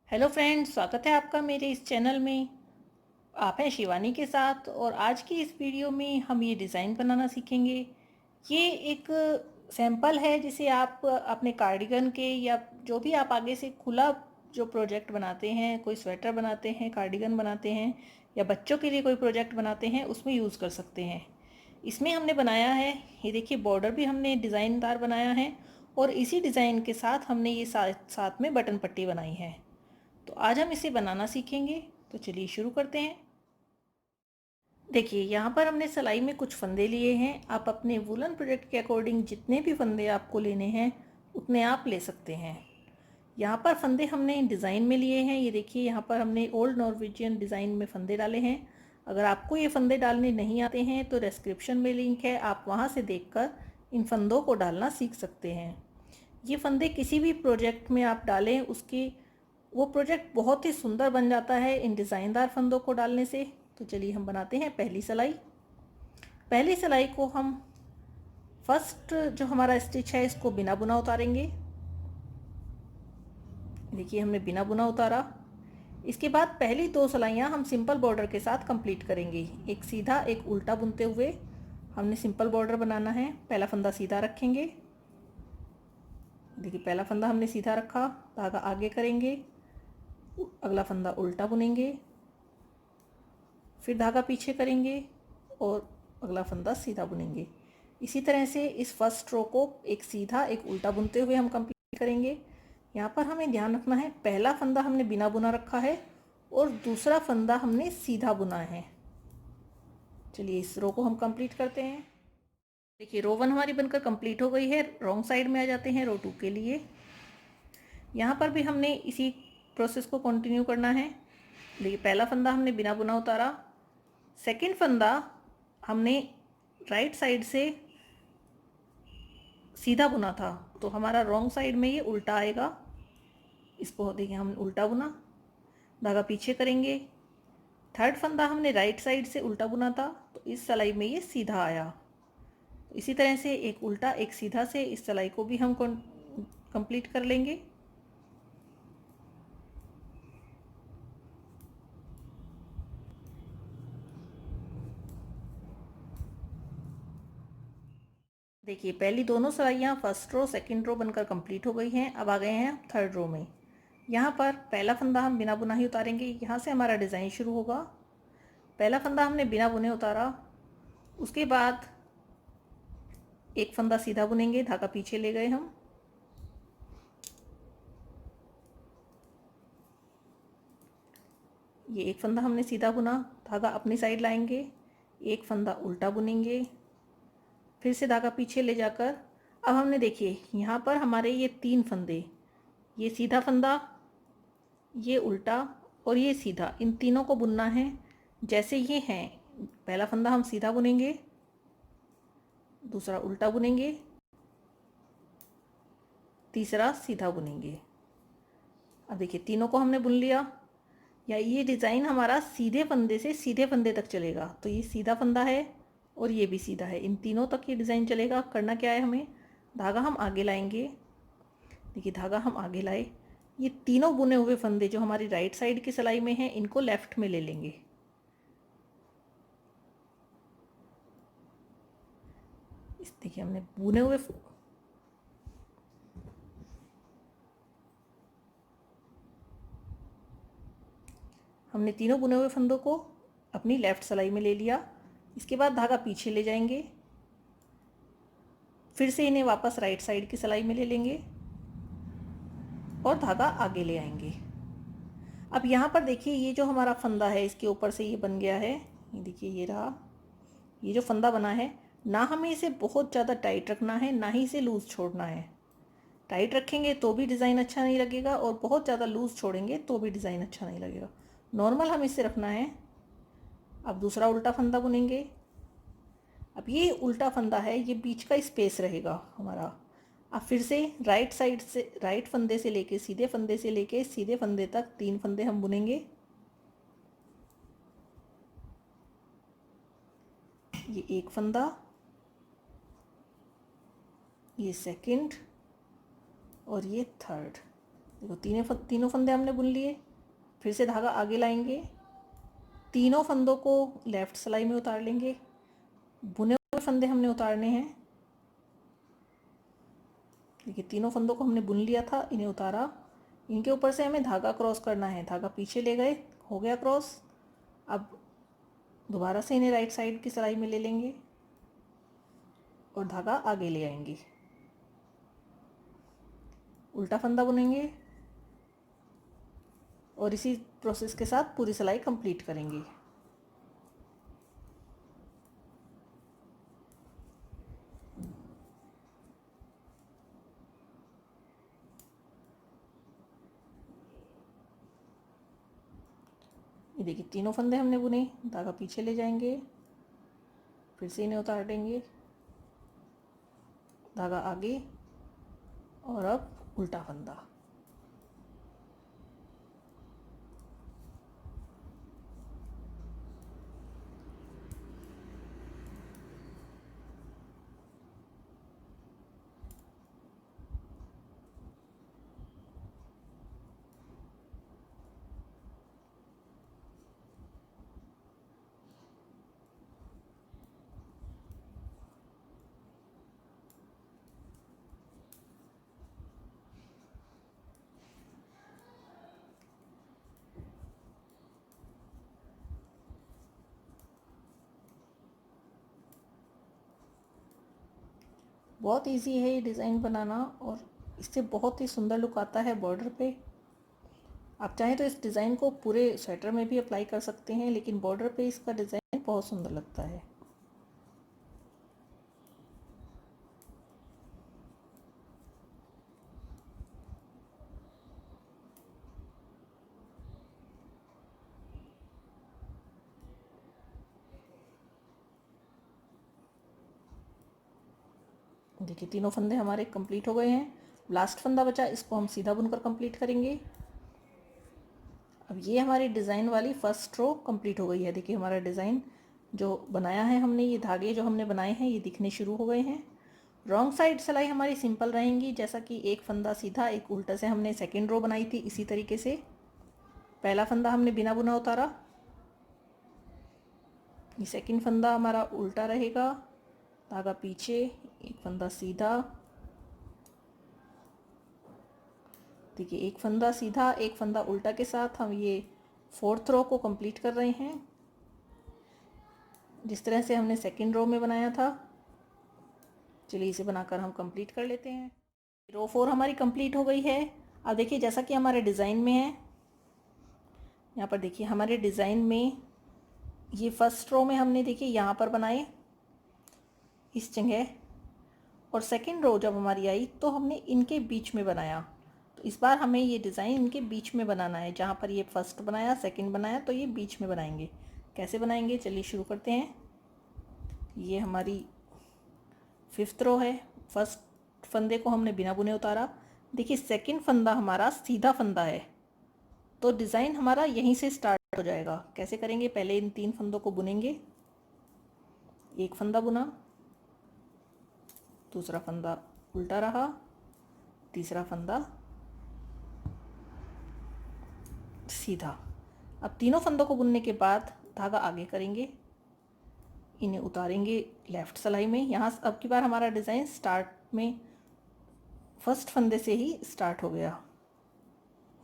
Hello friends, स्वागत है आपका मेरे इस चैनल में। आप हैं शिवानी के साथ और आज की इस वीडियो में हम ये डिज़ाइन बनाना सीखेंगे। ये एक सैंपल है जिसे आप अपने कार्डिगन के या जो भी आप आगे से खुला जो प्रोजेक्ट बनाते हैं, कोई स्वेटर बनाते हैं, कार्डिगन बनाते हैं या बच्चों के लिए कोई प्रोजेक्ट बनाते हैं, उसमें यूज़ कर सकते हैं। इसमें हमने बनाया है, ये देखिए बॉर्डर भी हमने डिज़ाइनदार बनाया है और इसी डिज़ाइन के साथ हमने ये साथ में बटन पट्टी बनाई है। तो आज हम इसे बनाना सीखेंगे। तो चलिए शुरू करते हैं। देखिए यहाँ पर हमने सिलाई में कुछ फंदे लिए हैं। आप अपने वुलन प्रोजेक्ट के अकॉर्डिंग जितने भी फंदे आपको लेने हैं उतने आप ले सकते हैं। यहाँ पर फंदे हमने डिज़ाइन में लिए हैं। ये देखिए यहाँ पर हमने ओल्ड नॉर्वेजियन डिज़ाइन में फंदे डाले हैं। अगर आपको ये फंदे डालने नहीं आते हैं तो डिस्क्रिप्शन में लिंक है, आप वहाँ से देखकर इन फंदों को डालना सीख सकते हैं। ये फंदे किसी भी प्रोजेक्ट में आप डालें, उसकी वो प्रोजेक्ट बहुत ही सुंदर बन जाता है इन डिज़ाइनदार फंदों को डालने से। तो चलिए हम बनाते हैं पहली सिलाई। पहली सिलाई को हम फर्स्ट जो हमारा स्टिच है इसको बिना बुना उतारेंगे। देखिए हमने बिना बुना उतारा। इसके बाद पहली दो सिलाइयाँ हम सिंपल बॉर्डर के साथ कंप्लीट करेंगे। एक सीधा एक उल्टा बुनते हुए हमने सिंपल बॉर्डर बनाना है। पहला फंदा सीधा रखेंगे। देखिए पहला फंदा हमने सीधा रखा, धागा आगे करेंगे, अगला फंदा उल्टा बुनेंगे, फिर धागा पीछे करेंगे और अगला फंदा सीधा बुनेंगे। इसी तरह से इस फर्स्ट रो को एक सीधा एक उल्टा बुनते हुए हम कंप्लीट करेंगे। यहाँ पर हमें ध्यान रखना है, पहला फंदा हमने बिना बुना रखा है और दूसरा फंदा हमने सीधा बुना है। चलिए इस रो को हम कंप्लीट करते हैं। देखिए रो 1 हमारी बनकर कंप्लीट हो गई है। रॉन्ग साइड में आ जाते हैं रो 2 के लिए। यहाँ पर भी हमने इसी प्रोसेस को कंटिन्यू करना है। देखिए पहला फंदा हमने बिना बुना उतारा, सेकंड फंदा हमने राइट साइड से सीधा बुना था तो हमारा रॉन्ग साइड में ये उल्टा आएगा। इसको देखिए हम उल्टा बुना, धागा पीछे करेंगे। थर्ड फंदा हमने राइट साइड से उल्टा बुना था तो इस सिलाई में ये सीधा आया। तो इसी तरह से एक उल्टा एक सीधा से इस सिलाई को भी हम कंप्लीट कर लेंगे। देखिए पहली दोनों सिलाइयाँ फर्स्ट रो सेकंड रो बनकर कंप्लीट हो गई हैं। अब आ गए हैं थर्ड रो में। यहाँ पर पहला फंदा हम बिना बुना ही उतारेंगे। यहाँ से हमारा डिज़ाइन शुरू होगा। पहला फंदा हमने बिना बुने उतारा, उसके बाद एक फंदा सीधा बुनेंगे, धागा पीछे ले गए हम, ये एक फंदा हमने सीधा बुना, धागा अपनी साइड लाएंगे, एक फंदा उल्टा बुनेंगे, फिर से धागा पीछे ले जाकर अब हमने देखिए यहाँ पर हमारे ये तीन फंदे, ये सीधा फंदा, ये उल्टा और ये सीधा, इन तीनों को बुनना है जैसे ये हैं। पहला फंदा हम सीधा बुनेंगे, दूसरा उल्टा बुनेंगे, तीसरा सीधा बुनेंगे। अब देखिए तीनों को हमने बुन लिया। या ये डिज़ाइन हमारा सीधे फंदे से सीधे फंदे तक चलेगा। तो ये सीधा फंदा है और ये भी सीधा है, इन तीनों तक ये डिज़ाइन चलेगा। करना क्या है, हमें धागा हम आगे लाएंगे। देखिए धागा हम आगे लाए, ये तीनों बुने हुए फंदे जो हमारी राइट साइड की सिलाई में हैं इनको लेफ्ट में ले लेंगे। इस देखिए हमने बुने हुए हमने तीनों बुने हुए फंदों को अपनी लेफ्ट सिलाई में ले लिया। इसके बाद धागा पीछे ले जाएंगे, फिर से इन्हें वापस राइट साइड की सिलाई में ले लेंगे और धागा आगे ले आएंगे। अब यहाँ पर देखिए ये जो हमारा फंदा है इसके ऊपर से ये बन गया है। ये देखिए ये रहा, ये जो फंदा बना है, ना हमें इसे बहुत ज़्यादा टाइट रखना है ना ही इसे लूज़ छोड़ना है। टाइट रखेंगे तो भी डिज़ाइन अच्छा नहीं लगेगा और बहुत ज़्यादा लूज़ छोड़ेंगे तो भी डिज़ाइन अच्छा नहीं लगेगा। नॉर्मल हम इसे रखना है। अब दूसरा उल्टा फंदा बुनेंगे। अब ये उल्टा फंदा है, ये बीच का स्पेस रहेगा हमारा। अब फिर से राइट साइड से राइट फंदे से लेके सीधे फंदे से लेके सीधे फंदे तक तीन फंदे हम बुनेंगे। ये एक फंदा, ये सेकंड और ये थर्ड। देखो तीनों फंदे हमने बुन लिए। फिर से धागा आगे लाएंगे, तीनों फंदों को लेफ़्ट सिलाई में उतार लेंगे। बुने हुए फंदे हमने उतारने हैं। देखिए तीनों फंदों को हमने बुन लिया था, इन्हें उतारा। इनके ऊपर से हमें धागा क्रॉस करना है। धागा पीछे ले गए, हो गया क्रॉस। अब दोबारा से इन्हें राइट साइड की सिलाई में ले लेंगे और धागा आगे ले आएंगे। उल्टा फंदा बुनेंगे और इसी प्रोसेस के साथ पूरी सिलाई कंप्लीट करेंगे। ये देखिए तीनों फंदे हमने बुने, धागा पीछे ले जाएंगे, फिर से इन्हें उतार देंगे, धागा आगे और अब उल्टा फंदा। बहुत इजी है ये डिज़ाइन बनाना और इससे बहुत ही सुंदर लुक आता है बॉर्डर पे। आप चाहें तो इस डिज़ाइन को पूरे स्वेटर में भी अप्लाई कर सकते हैं, लेकिन बॉर्डर पे इसका डिज़ाइन बहुत सुंदर लगता है। देखिए तीनों फंदे हमारे कंप्लीट हो गए हैं। लास्ट फंदा बचा, इसको हम सीधा बुनकर कंप्लीट करेंगे। अब ये हमारी डिज़ाइन वाली फर्स्ट रो कंप्लीट हो गई है। देखिए हमारा डिज़ाइन जो बनाया है हमने, ये धागे जो हमने बनाए हैं ये दिखने शुरू हो गए हैं। रॉन्ग साइड सिलाई हमारी सिंपल रहेंगी, जैसा कि एक फंदा सीधा एक उल्टा से हमने सेकेंड रो बनाई थी। इसी तरीके से पहला फंदा हमने बिना बुना उतारा, ये सेकेंड फंदा हमारा उल्टा रहेगा, धागा पीछे, एक फंदा सीधा। देखिए एक फंदा सीधा एक फंदा उल्टा के साथ हम ये फोर्थ रो को कंप्लीट कर रहे हैं, जिस तरह से हमने सेकेंड रो में बनाया था। चलिए इसे बनाकर हम कंप्लीट कर लेते हैं। रो 4 हमारी कंप्लीट हो गई है। अब देखिए जैसा कि हमारे डिज़ाइन में है, यहाँ पर देखिए हमारे डिज़ाइन में ये फर्स्ट रो में हमने देखिए यहाँ पर बनाए इस जगह, और सेकेंड रो जब हमारी आई तो हमने इनके बीच में बनाया। तो इस बार हमें ये डिज़ाइन इनके बीच में बनाना है। जहाँ पर ये फर्स्ट बनाया सेकेंड बनाया तो ये बीच में बनाएंगे। कैसे बनाएंगे चलिए शुरू करते हैं। ये हमारी फिफ्थ रो है। फर्स्ट फंदे को हमने बिना बुने उतारा। देखिए सेकेंड फंदा हमारा सीधा फंदा है, तो डिज़ाइन हमारा यहीं से स्टार्ट हो जाएगा। कैसे करेंगे, पहले इन तीन फंदों को बुनेंगे। एक फंदा बुना, दूसरा फंदा उल्टा रहा, तीसरा फंदा सीधा। अब तीनों फंदों को बुनने के बाद धागा आगे करेंगे, इन्हें उतारेंगे लेफ़्ट सिलाई में। यहाँ अब की बार हमारा डिज़ाइन स्टार्ट में फर्स्ट फंदे से ही स्टार्ट हो गया।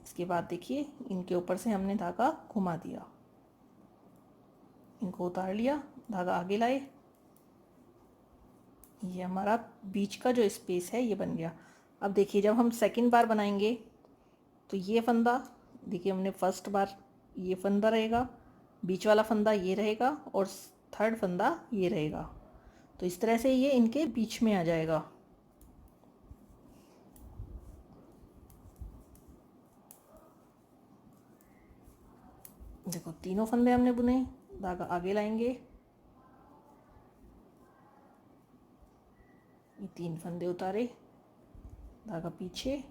इसके बाद देखिए इनके ऊपर से हमने धागा घुमा दिया, इनको उतार लिया, धागा आगे लाए। ये हमारा बीच का जो स्पेस है ये बन गया। अब देखिए जब हम सेकंड बार बनाएंगे तो ये फंदा, देखिए हमने फर्स्ट बार ये फंदा रहेगा, बीच वाला फंदा ये रहेगा और थर्ड फंदा ये रहेगा। तो इस तरह से ये इनके बीच में आ जाएगा। देखो तीनों फंदे हमने बुने, धागा आगे लाएंगे, ये तीन फंदे उतारे, धागा पीछे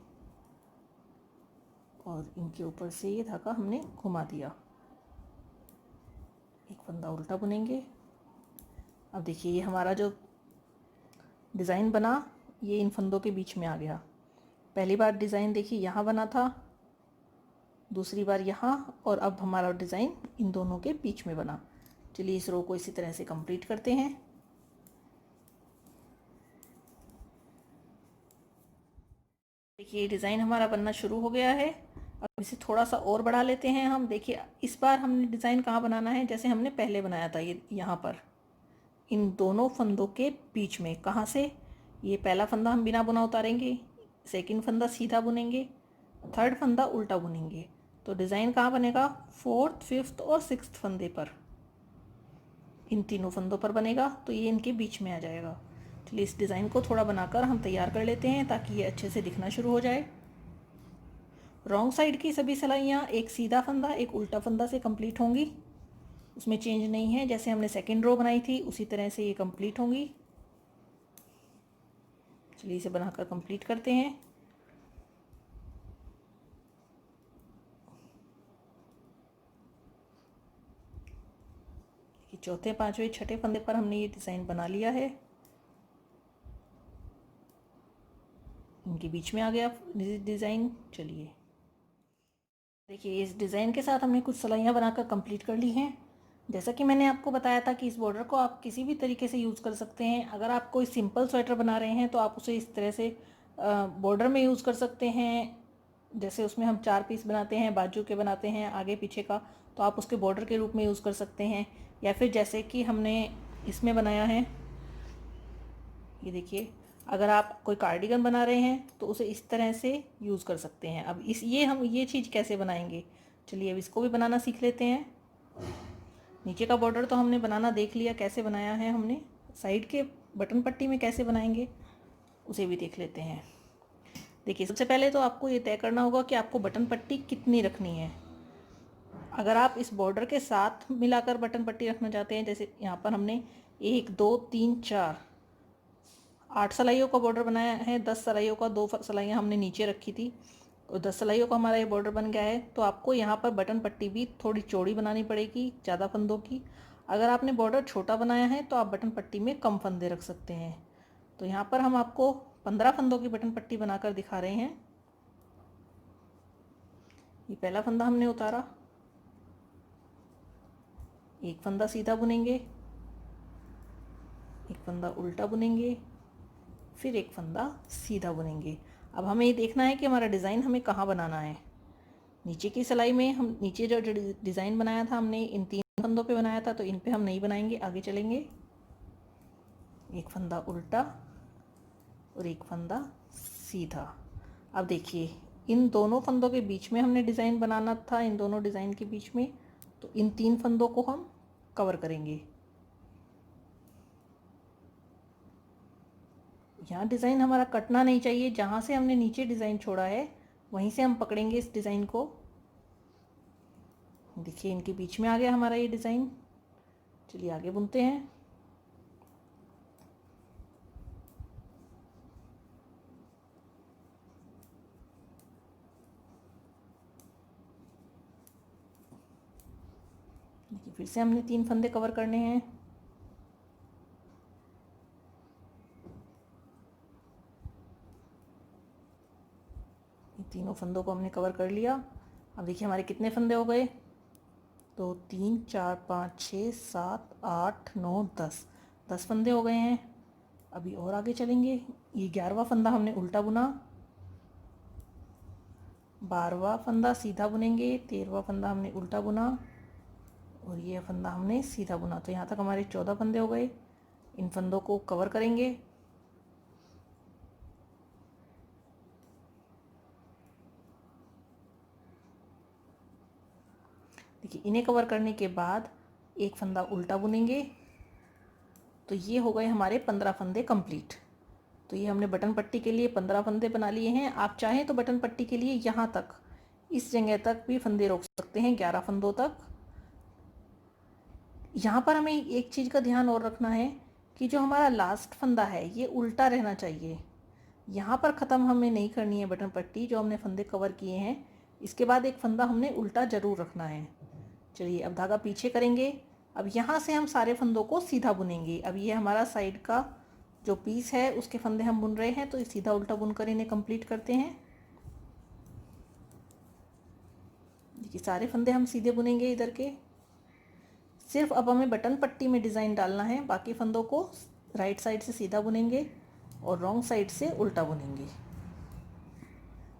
और इनके ऊपर से ये धागा हमने घुमा दिया। एक फंदा उल्टा बुनेंगे। अब देखिए ये हमारा जो डिज़ाइन बना ये इन फंदों के बीच में आ गया। पहली बार डिज़ाइन देखिए यहाँ बना था, दूसरी बार यहाँ, और अब हमारा डिज़ाइन इन दोनों के बीच में बना। चलिए इस रो को इसी तरह से कंप्लीट करते हैं। देखिए डिज़ाइन हमारा बनना शुरू हो गया है। अब इसे थोड़ा सा और बढ़ा लेते हैं हम। देखिए इस बार हमने डिज़ाइन कहाँ बनाना है, जैसे हमने पहले बनाया था, ये यहाँ पर इन दोनों फंदों के बीच में। कहाँ से? ये पहला फंदा हम बिना बुना उतारेंगे, सेकंड फंदा सीधा बुनेंगे, थर्ड फंदा उल्टा बुनेंगे। तो डिज़ाइन कहाँ बनेगा? फोर्थ, फिफ्थ और सिक्स्थ फंदे पर, इन तीनों फंदों पर बनेगा। तो ये इनके बीच में आ जाएगा। चलिए इस डिज़ाइन को थोड़ा बनाकर हम तैयार कर लेते हैं ताकि ये अच्छे से दिखना शुरू हो जाए। रॉन्ग साइड की सभी सिलाइयाँ एक सीधा फंदा एक उल्टा फंदा से कंप्लीट होंगी, उसमें चेंज नहीं है। जैसे हमने सेकेंड रो बनाई थी उसी तरह से ये कंप्लीट होंगी। चलिए इसे बनाकर कंप्लीट करते हैं। चौथे, पांचवें, छठे फंदे पर हमने ये डिज़ाइन बना लिया है। इनके बीच में आ गया डिज़ाइन। चलिए देखिए इस डिज़ाइन के साथ हमने कुछ सिलाइयाँ बनाकर कंप्लीट कर ली हैं। जैसा कि मैंने आपको बताया था कि इस बॉर्डर को आप किसी भी तरीके से यूज़ कर सकते हैं। अगर आप कोई सिंपल स्वेटर बना रहे हैं तो आप उसे इस तरह से बॉर्डर में यूज़ कर सकते हैं। जैसे उसमें हम 4 पीस बनाते हैं, बाजू के बनाते हैं, आगे पीछे का, तो आप उसके बॉर्डर के रूप में यूज़ कर सकते हैं। या फिर जैसे कि हमने इसमें बनाया है, ये देखिए, अगर आप कोई कार्डिगन बना रहे हैं तो उसे इस तरह से यूज़ कर सकते हैं। अब हम ये चीज़ कैसे बनाएंगे, चलिए अब इसको भी बनाना सीख लेते हैं। नीचे का बॉर्डर तो हमने बनाना देख लिया कैसे बनाया है हमने। साइड के बटन पट्टी में कैसे बनाएंगे उसे भी देख लेते हैं। देखिए सबसे पहले तो आपको ये तय करना होगा कि आपको बटन पट्टी कितनी रखनी है। अगर आप इस बॉर्डर के साथ मिलाकर बटन पट्टी रखना चाहते हैं, जैसे यहाँ पर हमने 1 2 3 4 8 सिलाइयों का बॉर्डर बनाया है। 10 सिलाइयों का 2 सिलाइयाँ हमने नीचे रखी थी और 10 सिलाइयों का हमारा ये बॉर्डर बन गया है। तो आपको यहाँ पर बटन पट्टी भी थोड़ी चौड़ी बनानी पड़ेगी, ज़्यादा फंदों की। अगर आपने बॉर्डर छोटा बनाया है तो आप बटन पट्टी में कम फंदे रख सकते हैं। तो यहाँ पर हम आपको 15 फंदों की बटन पट्टी बनाकर दिखा रहे हैं। ये पहला फंदा हमने उतारा, एक फंदा सीधा बुनेंगे, एक फंदा उल्टा बुनेंगे, फिर एक फंदा सीधा बुनेंगे। अब हमें ये देखना है कि हमारा डिज़ाइन हमें कहाँ बनाना है। नीचे की सिलाई में हम नीचे जो डिज़ाइन बनाया था हमने इन 3 फंदों पे बनाया था, तो इन पे हम नहीं बनाएंगे, आगे चलेंगे। एक फंदा उल्टा और एक फंदा सीधा। अब देखिए इन दोनों फंदों के बीच में हमने डिज़ाइन बनाना था, इन दोनों डिज़ाइन के बीच में। तो इन 3 फंदों को हम कवर करेंगे। यहाँ डिज़ाइन हमारा कटना नहीं चाहिए, जहाँ से हमने नीचे डिज़ाइन छोड़ा है वहीं से हम पकड़ेंगे इस डिज़ाइन को। देखिए इनके बीच में आ गया हमारा ये डिज़ाइन। चलिए आगे बुनते हैं। देखिए फिर से हमने 3 फंदे कवर करने हैं। तीनों फंदों को हमने कवर कर लिया। अब देखिए हमारे कितने फंदे हो गए, 2 3 4 5 6 7 8 9 10 फंदे हो गए हैं। अभी और आगे चलेंगे। ये 11वां फंदा हमने उल्टा बुना, 12वां फंदा सीधा बुनेंगे, 13वां फंदा हमने उल्टा बुना और ये फंदा हमने सीधा बुना। तो यहाँ तक हमारे 14 फंदे हो गए। इन फंदों को कवर करेंगे। देखिए इन्हें कवर करने के बाद एक फंदा उल्टा बुनेंगे। तो ये हो गए हमारे 15 फंदे कंप्लीट। तो ये हमने बटन पट्टी के लिए 15 फंदे बना लिए हैं। आप चाहें तो बटन पट्टी के लिए यहाँ तक, इस जगह तक भी फंदे रोक सकते हैं, 11 फंदों तक। यहाँ पर हमें एक चीज़ का ध्यान और रखना है कि जो हमारा लास्ट फंदा है ये उल्टा रहना चाहिए। यहाँ पर ख़त्म हमें नहीं करनी है बटन पट्टी। जो हमने फंदे कवर किए हैं इसके बाद एक फंदा हमने उल्टा ज़रूर रखना है। चलिए अब धागा पीछे करेंगे। अब यहाँ से हम सारे फंदों को सीधा बुनेंगे। अब ये हमारा साइड का जो पीस है उसके फंदे हम बुन रहे हैं, तो सीधा उल्टा बुनकर इन्हें कंप्लीट करते हैं। देखिए सारे फंदे हम सीधे बुनेंगे इधर के। सिर्फ अब हमें बटन पट्टी में डिज़ाइन डालना है, बाकी फंदों को राइट साइड से सीधा बुनेंगे और रॉन्ग साइड से उल्टा बुनेंगे।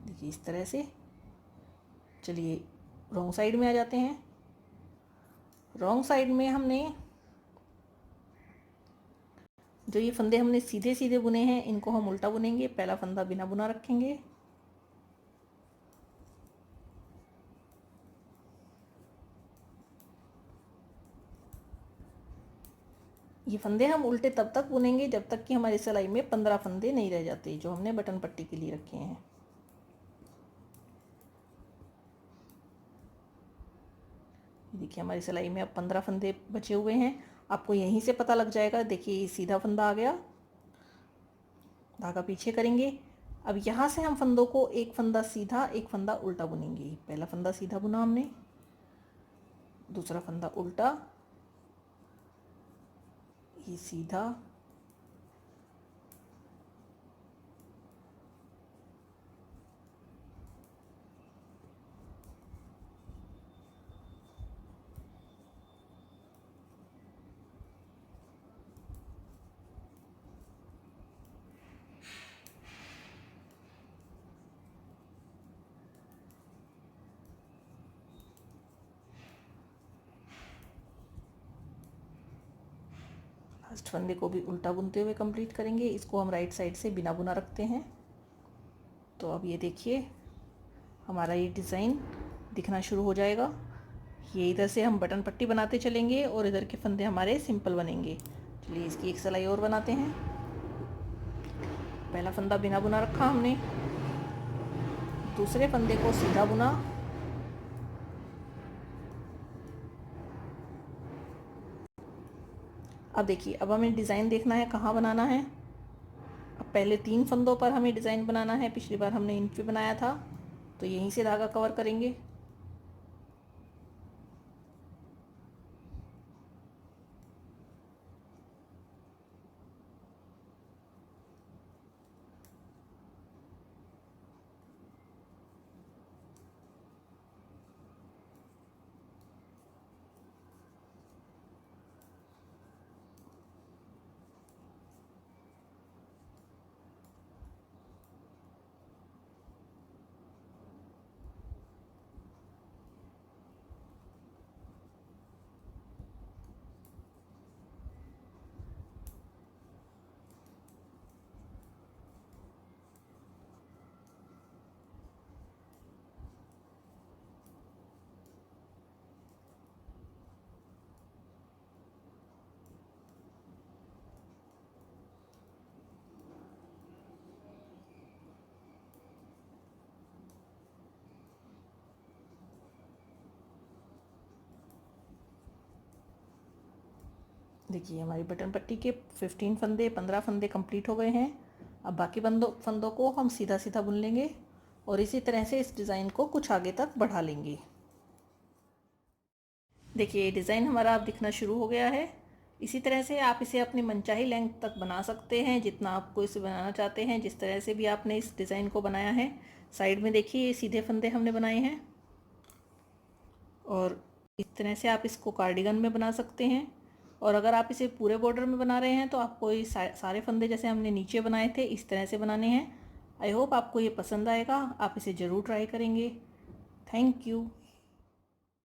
देखिए इस तरह से। चलिए रॉन्ग साइड में आ जाते हैं। रॉन्ग साइड में हमने जो ये फंदे हमने सीधे सीधे बुने हैं, इनको हम उल्टा बुनेंगे। पहला फंदा बिना बुना रखेंगे। ये फंदे हम उल्टे तब तक बुनेंगे जब तक कि हमारी सिलाई में 15 फंदे नहीं रह जाते, जो हमने बटन पट्टी के लिए रखे हैं। देखिए हमारी सिलाई में अब 15 फंदे बचे हुए हैं। आपको यहीं से पता लग जाएगा। देखिए सीधा फंदा आ गया, धागा पीछे करेंगे। अब यहाँ से हम फंदों को एक फंदा सीधा एक फंदा उल्टा बुनेंगे। पहला फंदा सीधा बुना हमने, दूसरा फंदा उल्टा, ये सीधा, फर्स्ट फंदे को भी उल्टा बुनते हुए कंप्लीट करेंगे। इसको हम राइट साइड से बिना बुना रखते हैं। तो अब ये देखिए हमारा ये डिज़ाइन दिखना शुरू हो जाएगा। ये इधर से हम बटन पट्टी बनाते चलेंगे और इधर के फंदे हमारे सिंपल बनेंगे। चलिए इसकी एक सिलाई और बनाते हैं। पहला फंदा बिना बुना रखा हमने, दूसरे फंदे को सीधा बुना, अब देखिए अब हमें डिज़ाइन देखना है कहाँ बनाना है। अब पहले 3 फंदों पर हमें डिज़ाइन बनाना है। पिछली बार हमने इन पे बनाया था, तो यहीं से धागा कवर करेंगे। देखिए हमारी बटन पट्टी के 15 फंदे कंप्लीट हो गए हैं। अब बाकी फंदों को हम सीधा सीधा बुन लेंगे और इसी तरह से इस डिज़ाइन को कुछ आगे तक बढ़ा लेंगे। देखिए ये डिज़ाइन हमारा अब दिखना शुरू हो गया है। इसी तरह से आप इसे अपनी मनचाही लेंथ तक बना सकते हैं, जितना आपको इसे बनाना चाहते हैं। जिस तरह से भी आपने इस डिज़ाइन को बनाया है। साइड में देखिए ये सीधे फंदे हमने बनाए हैं और इस तरह से आप इसको कार्डिगन में बना सकते हैं। और अगर आप इसे पूरे बॉर्डर में बना रहे हैं तो आपको ये सारे फंदे जैसे हमने नीचे बनाए थे इस तरह से बनाने हैं। आई होप आपको ये पसंद आएगा। आप इसे ज़रूर ट्राई करेंगे। Thank you.